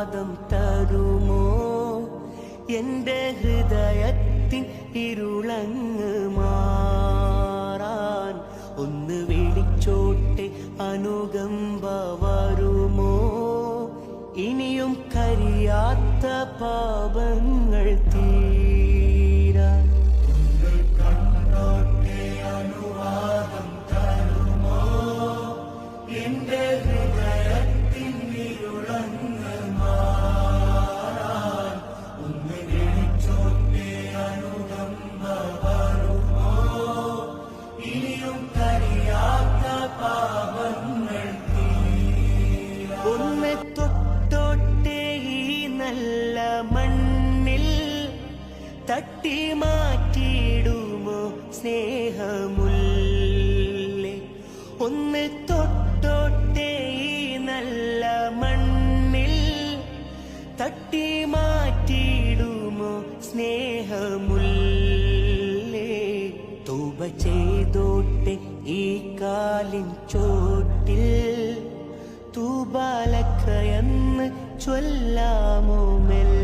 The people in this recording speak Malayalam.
അനുവാദം തരുമോ? എന്റെ ഹൃദയത്തിൻ ഇരുളങ്ങ് മാറാൻ ഒന്ന് വിളിച്ചോട്ടെ, അനുകമ്പ വരുമോ? ഇനിയും കരിയാത്ത പാപങ്ങൾ തീരാൻ കണ്ടോട്ടെ, അനുവാദം തരുമോ? എന്റെ ഹൃദയത്തിൻ ഇരുളങ്ങ് മാറാൻ ഒന്ന് വിളിച്ചോട്ടെ, അനുകമ്പ വരുമോ? ഇനിയും കരിയാത്ത പാപങ്ങൾ തീരാൻ ഒന്ന് തൊട്ടോട്ടെ, ഈ നല്ല മണ്ണിൽ തട്ടി മാറ്റിയിടുമോ സ്നേഹമുല്ലേ? ഒന്ന് തൊട്ടോട്ടെ, ഈ നല്ല മണ്ണിൽ തട്ടി മാറ്റിയിടുമോ സ്നേഹമുല്ലേ? തൗബ ചെയ്തോട്ടെ ഈ കാലിൻ ചോട്ടിൽ, തൂബാലക്കയെന്ന് ചൊല്ലാമോ മെല്ലെ?